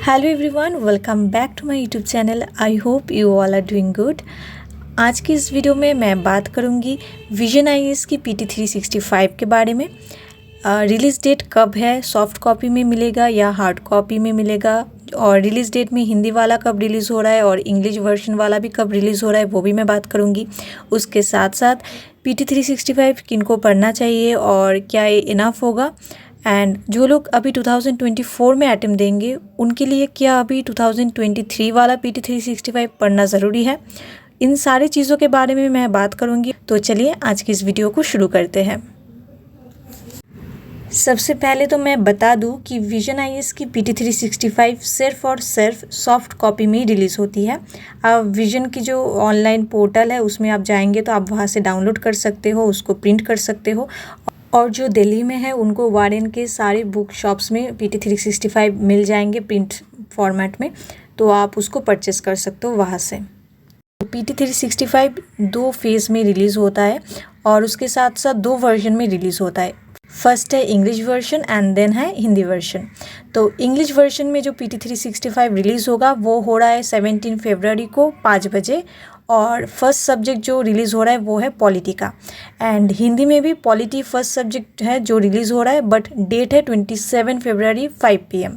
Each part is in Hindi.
Hello everyone, welcome back to my YouTube channel. I hope you all are doing good. आज की इस वीडियो में मैं बात करूंगी विजन आईएएस की पीटी 365 के बारे में। रिलीज़ डेट कब है, सॉफ्ट कॉपी में मिलेगा या हार्ड कॉपी में मिलेगा, और रिलीज़ डेट में हिंदी वाला कब रिलीज़ हो रहा है और इंग्लिश वर्जन वाला भी कब रिलीज़ हो रहा है वो भी मैं बात करूंगी। उसके साथ साथ पीटी 365 किनको पढ़ना चाहिए और क्या ये इनफ होगा, एंड जो लोग अभी 2024 में अटेम्प्ट देंगे उनके लिए क्या अभी 2023 वाला पीटी 365 पढ़ना ज़रूरी है। इन सारी चीज़ों के बारे में मैं बात करूंगी। तो चलिए आज की इस वीडियो को शुरू करते हैं। सबसे पहले तो मैं बता दूं कि विजन आईएएस की पीटी 365 सिर्फ और सिर्फ सॉफ्ट कॉपी में ही रिलीज़ होती है। अब विजन की जो ऑनलाइन पोर्टल है उसमें आप जाएंगे तो आप वहां से डाउनलोड कर सकते हो, उसको प्रिंट कर सकते हो, और जो दिल्ली में है उनको वार्डन के सारे बुक शॉप्स में पीटी 365 मिल जाएंगे प्रिंट फॉर्मेट में, तो आप उसको परचेस कर सकते हो वहाँ से। पीटी 365 दो फेज़ में रिलीज़ होता है और उसके साथ साथ दो वर्जन में रिलीज़ होता है। फर्स्ट है इंग्लिश वर्जन एंड देन है हिंदी वर्जन। तो इंग्लिश वर्जन में जो पीटी 365 रिलीज़ होगा वो हो रहा है 17 फरवरी को 5 बजे, और फर्स्ट सब्जेक्ट जो रिलीज़ हो रहा है वो है पॉलिटी का। एंड हिंदी में भी पॉलिटी फर्स्ट सब्जेक्ट है जो रिलीज़ हो रहा है, बट डेट है 27 फरवरी 5 PM।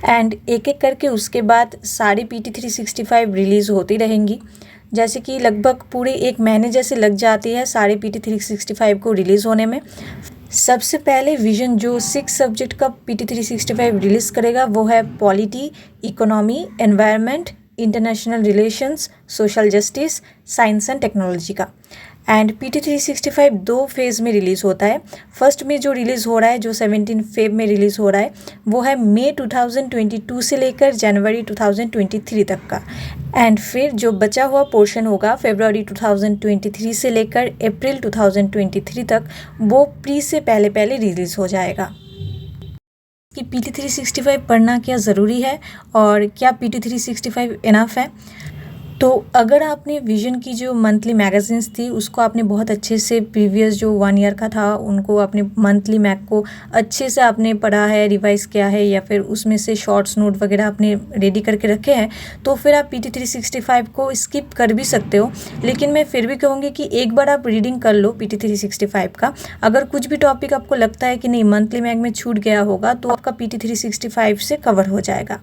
एंड एक एक करके उसके बाद सारी पीटी 365 रिलीज़ होती रहेंगी, जैसे कि लगभग पूरे एक महीने जैसे लग जाती है सारे पीटी 365 को रिलीज़ होने में। सबसे पहले विजन जो 6 सब्जेक्ट का पीटी 365 रिलीज़ करेगा वो है polity, economy, environment, international relations, social justice, science and technology का। एंड पीटी 365 दो फेज़ में रिलीज़ होता है। फर्स्ट में जो रिलीज़ हो रहा है जो 17 फेब में रिलीज़ हो रहा है वो है मई 2022 से लेकर जनवरी 2023 तक का। एंड फिर जो बचा हुआ पोर्शन होगा फरवरी 2023 से लेकर अप्रैल 2023 तक, वो प्री से पहले पहले रिलीज़ हो जाएगा। कि पीटी 365 पढ़ना क्या ज़रूरी है और क्या पीटी 365 इनफ है। तो अगर आपने विजन की जो मंथली मैगज़ीन्स थी उसको आपने बहुत अच्छे से प्रीवियस जो 1 ईयर का था उनको अपने मंथली मैग को अच्छे से आपने पढ़ा है, रिवाइज़ किया है, या फिर उसमें से शॉर्ट्स नोट वगैरह आपने रेडी करके रखे हैं, तो फिर आप पीटी 365 को स्किप कर भी सकते हो। लेकिन मैं फिर भी कहूँगी कि एक बार आप रीडिंग कर लो पीटी 365 का। अगर कुछ भी टॉपिक आपको लगता है कि नहीं मंथली मैग में छूट गया होगा तो आपका पीटी 365 से कवर हो जाएगा।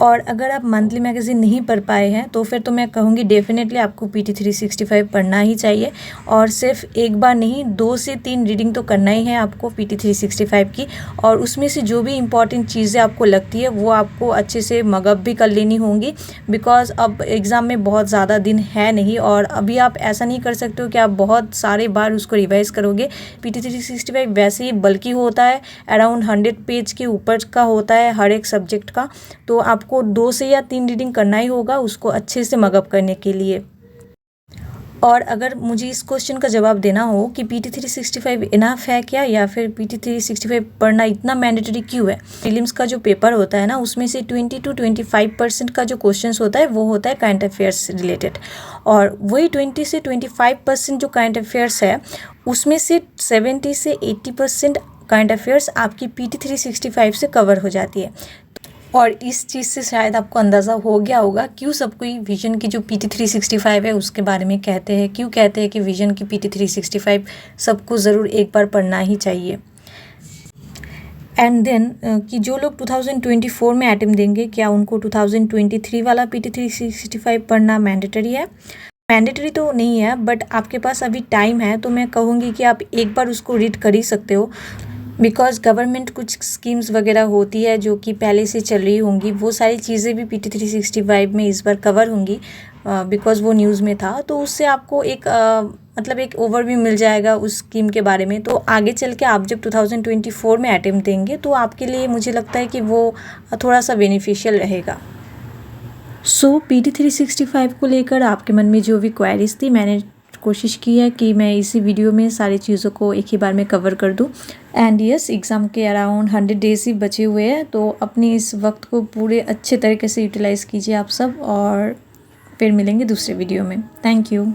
और अगर आप मंथली मैगज़ीन नहीं पढ़ पाए हैं तो फिर तो मैं कहूँगी डेफिनेटली आपको पीटी 365 पढ़ना ही चाहिए, और सिर्फ एक बार नहीं 2 से 3 रीडिंग तो करना ही है आपको पीटी 365 की। और उसमें से जो भी इम्पॉर्टेंट चीज़ें आपको लगती है वो आपको अच्छे से मगअप भी कर लेनी होंगी, बिकॉज़ अब एग्ज़ाम में बहुत ज़्यादा दिन है नहीं, और अभी आप ऐसा नहीं कर सकते हो कि आप बहुत सारे बार उसको रिवाइज़ करोगे। पीटी 365 वैसे ही बल्कि होता है, अराउंड 100 पेज के ऊपर का होता है हर एक सब्जेक्ट का, तो आपको 2 से या 3 रीडिंग करना ही होगा उसको अच्छे से मगअप करने के लिए। और अगर मुझे इस क्वेश्चन का जवाब देना हो कि पीटी 365 इनफ है क्या, या फिर पीटी 365 पढ़ना इतना मैंडेटरी क्यों है। प्रीलिम्स का जो पेपर होता है ना उसमें से 20 to 25% का जो क्वेश्चंस होता है वो होता है करंट अफेयर्स रिलेटेड, और वही 20 से 25% जो करंट अफेयर्स है उसमें से 70 से 80% करंट अफेयर्स आपकी पीटी 365 से कवर हो जाती है। और इस चीज़ से शायद आपको अंदाज़ा हो गया होगा क्यों सब कोई विजन की जो पीटी 365 है उसके बारे में कहते हैं, क्यों कहते हैं कि विजन की पीटी 365 सबको ज़रूर एक बार पढ़ना ही चाहिए। एंड देन कि जो लोग 2024 में अटेम्प्ट देंगे क्या उनको 2023 वाला पीटी 365 पढ़ना मैंडेटरी है। मैंडेटरी तो नहीं है, बट आपके पास अभी टाइम है, तो मैं कहूँगी कि आप एक बार उसको रीड कर ही सकते हो, बिकॉज़ गवर्नमेंट कुछ स्कीम्स वगैरह होती है जो कि पहले से चल रही होंगी, वो सारी चीज़ें भी पीटी 365 में इस बार कवर होंगी, बिकॉज़ वो न्यूज़ में था, तो उससे आपको एक मतलब एक ओवरव्यू मिल जाएगा उस स्कीम के बारे में। तो आगे चल के आप जब 2024 में अटेम्प्ट देंगे तो आपके लिए मुझे लगता है कि वो थोड़ा सा बेनिफिशियल रहेगा। सो पीटी 365 को लेकर आपके मन में जो भी क्वेरीज थी मैंने कोशिश की है कि मैं इसी वीडियो में सारी चीज़ों को एक ही बार में कवर कर दूं। एंड यस, एग्ज़ाम के अराउंड 100 डेज़ ही बचे हुए हैं, तो अपने इस वक्त को पूरे अच्छे तरीके से यूटिलाइज़ कीजिए आप सब, और फिर मिलेंगे दूसरे वीडियो में। Thank you.